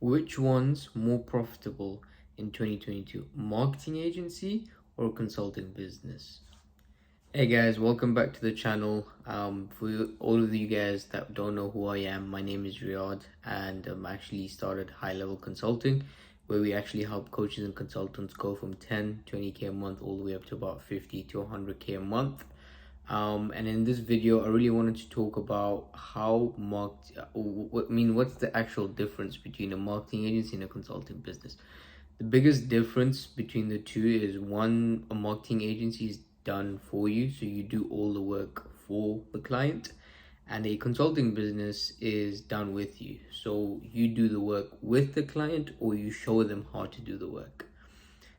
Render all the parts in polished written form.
Which one's more profitable in 2022? Marketing agency or consulting business? Hey guys, welcome back to the channel. For all of you guys that don't know who I am, my name is Riyaadh, and actually started high level consulting, where we actually help coaches and consultants go from 10, 20K a month all the way up to about 50 to 100K a month. And in this video, I really wanted to talk about what's the actual difference between a marketing agency and a consulting business. The biggest difference between the two is one, a marketing agency is done for you, so you do all the work for the client, and a consulting business is done with you, so you do the work with the client or you show them how to do the work.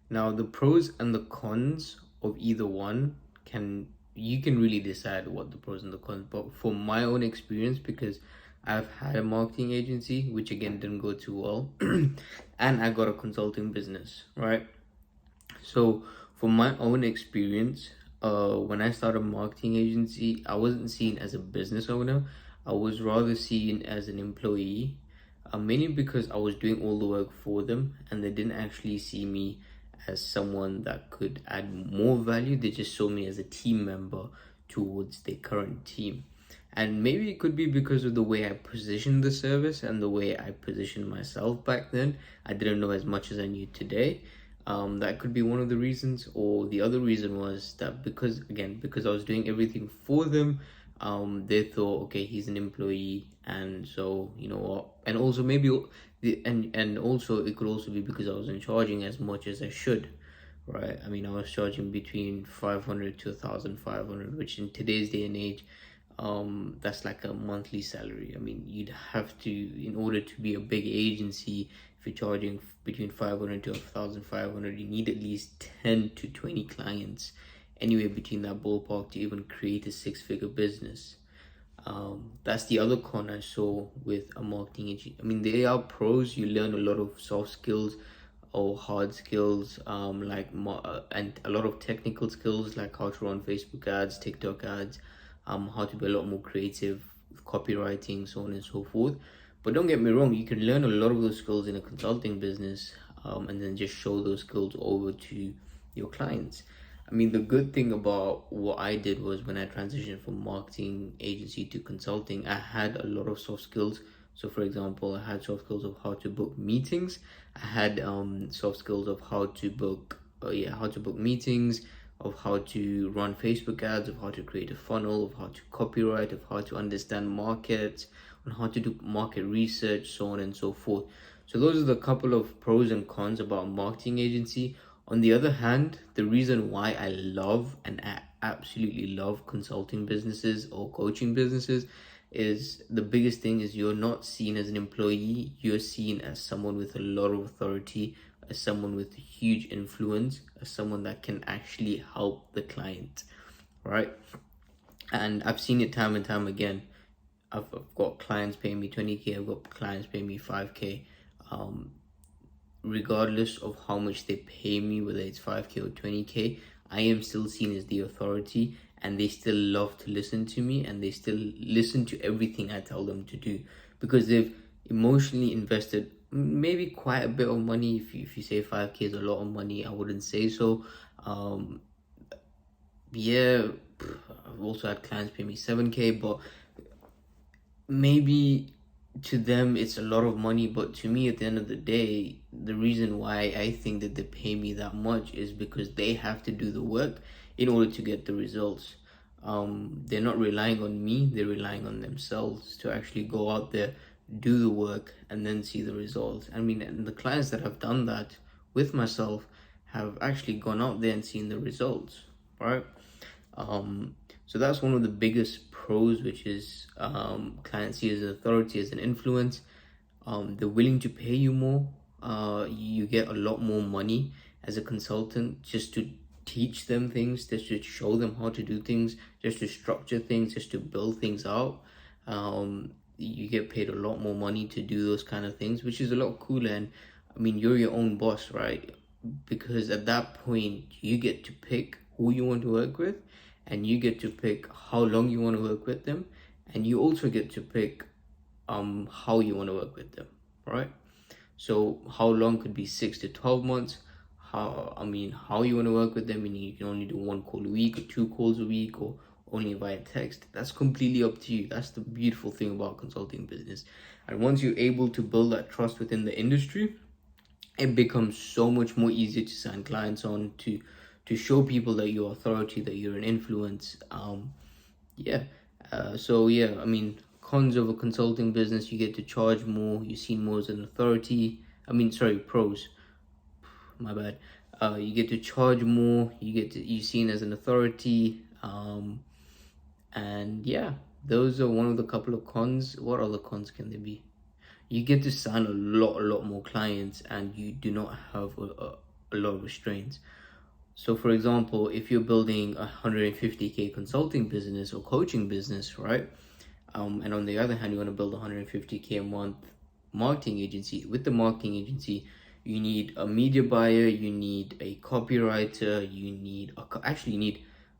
Now, the pros and the cons of either one can really decide what the pros and the cons. But from my own experience, because I've had a marketing agency, which again didn't go too well, and I got a consulting business, right? So, from my own experience, when I started a marketing agency, I wasn't seen as a business owner. I was rather seen as an employee, mainly because I was doing all the work for them, and they didn't actually see me as someone that could add more value. They just saw me as a team member towards their current team. And maybe it could be because of the way I positioned the service and the way I positioned myself back then. I didn't know as much as I knew today. That could be one of the reasons, or the other reason was that because I was doing everything for them, they thought, okay, he's an employee, and so you know what, and also maybe and also it could also be because I wasn't charging as much as I should, right? I mean, I was charging between 500 to 1,500, which in today's day and age, that's like a monthly salary. I mean, you'd have to, in order to be a big agency, if you're charging between 500 to 1,500, you need at least 10 to 20 clients, anywhere between that ballpark, to even create a six-figure business. That's the other con I saw with a marketing agency. I mean, there are pros. You learn a lot of soft skills or hard skills, and a lot of technical skills like how to run Facebook ads, TikTok ads, how to be a lot more creative, copywriting, so on and so forth. But don't get me wrong, you can learn a lot of those skills in a consulting business, and then just show those skills over to your clients. I mean, the good thing about what I did was when I transitioned from marketing agency to consulting, I had a lot of soft skills. So, for example, I had soft skills of how to book meetings. I had soft skills of how to book meetings, of how to run Facebook ads, of how to create a funnel, of how to copyright, of how to understand markets, on how to do market research, so on and so forth. So those are the couple of pros and cons about marketing agency. On the other hand, the reason why I absolutely love consulting businesses or coaching businesses is the biggest thing is you're not seen as an employee, you're seen as someone with a lot of authority, as someone with huge influence, as someone that can actually help the client, right? And I've seen it time and time again. I've got clients paying me 20K, I've got clients paying me 5K. Regardless of how much they pay me, whether it's 5K or 20K, I am still seen as the authority, and they still love to listen to me, and they still listen to everything I tell them to do, because they've emotionally invested maybe quite a bit of money. If you say 5K is a lot of money, I wouldn't say so. Yeah, I've also had clients pay me 7K, but maybe to them it's a lot of money, but to me, at the end of the day, the reason why I think that they pay me that much is because they have to do the work in order to get the results. They're not relying on me, they're relying on themselves to actually go out there, do the work, and then see the results. I mean, and the clients that have done that with myself have actually gone out there and seen the results, right? So that's one of the biggest pros, which is clients see as an authority, as an influence. They're willing to pay you more. You get a lot more money as a consultant just to teach them things, just to show them how to do things, just to structure things, just to build things out. You get paid a lot more money to do those kind of things, which is a lot cooler. And I mean, you're your own boss, right? Because at that point, you get to pick who you want to work with, and you get to pick how long you want to work with them, and you also get to pick how you want to work with them, right? So how long could be 6 to 12 months. How you want to work with them, and you can only do one call a week or two calls a week, or only via text. That's completely up to you. That's the beautiful thing about consulting business. And once you're able to build that trust within the industry, it becomes so much more easier to sign clients on, to show people that you're authority, that you're an influence. Yeah. So yeah, cons of a consulting business: you get to charge more, you're seen more as an authority. Sorry, pros, my bad. You get to charge more, you're seen as an authority. And yeah, those are one of the couple of cons. What other cons can there be? You get to sign a lot more clients, and you do not have a lot of restraints. So for example, if you're building a 150k consulting business or coaching business, right? And on the other hand, you want to build a 150k a month marketing agency. With the marketing agency, you need a media buyer, you need a copywriter, you need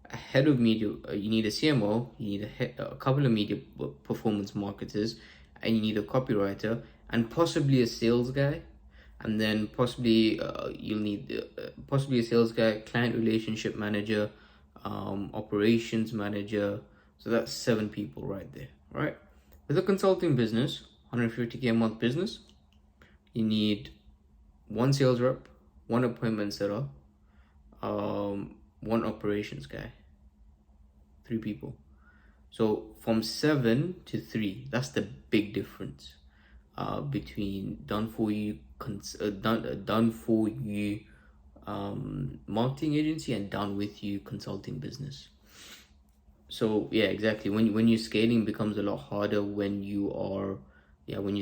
a head of media, you need a CMO, you need a couple of media performance marketers, and you need a copywriter, and possibly a sales guy. And then possibly you'll need possibly a sales guy, client relationship manager, operations manager. So that's 7 people right there, right? With a consulting business, 150k a month business, you need one sales rep, one appointment setter, one operations guy. 3 people. So from 7 to 3, that's the big difference between done for you marketing agency and done with you consulting business. So yeah, exactly. When you're scaling, becomes a lot harder. When you're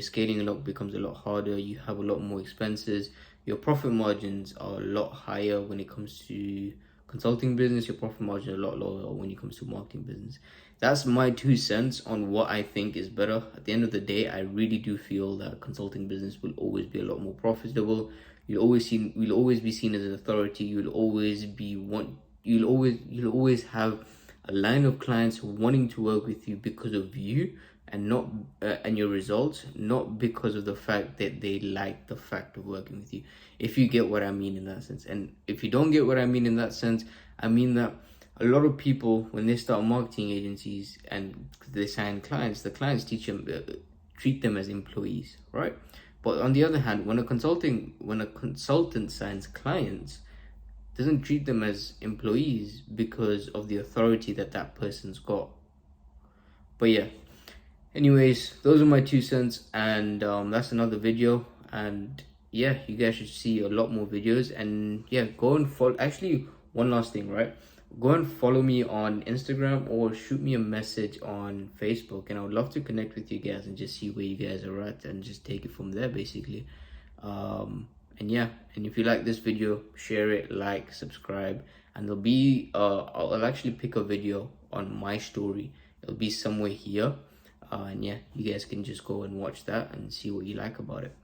scaling, a lot becomes a lot harder. You have a lot more expenses. Your profit margins are a lot higher when it comes to consulting business. Your profit margin are a lot lower when it comes to marketing business. That's my 2 cents on what I think is better. At the end of the day, I really do feel that consulting business will always be a lot more profitable. You'll always be seen as an authority. You'll always have a line of clients wanting to work with you because of you, and not and your results, not because of the fact that they like the fact of working with you. If you get what I mean in that sense. And if you don't get what I mean in that sense, I mean that a lot of people, when they start marketing agencies and they sign clients, the clients treat them as employees, right? But on the other hand, when a consultant signs clients, doesn't treat them as employees because of the authority that person's got. But yeah, anyways, those are my 2 cents, and that's another video. And yeah, you guys should see a lot more videos. And yeah, go and follow. Actually, one last thing, right? Go and follow me on Instagram, or shoot me a message on Facebook, and I would love to connect with you guys and just see where you guys are at, and just take it from there, basically. And yeah, and if you like this video, share it, like, subscribe, and there'll be I'll actually pick a video on my story. It'll be somewhere here, and yeah, you guys can just go and watch that and see what you like about it.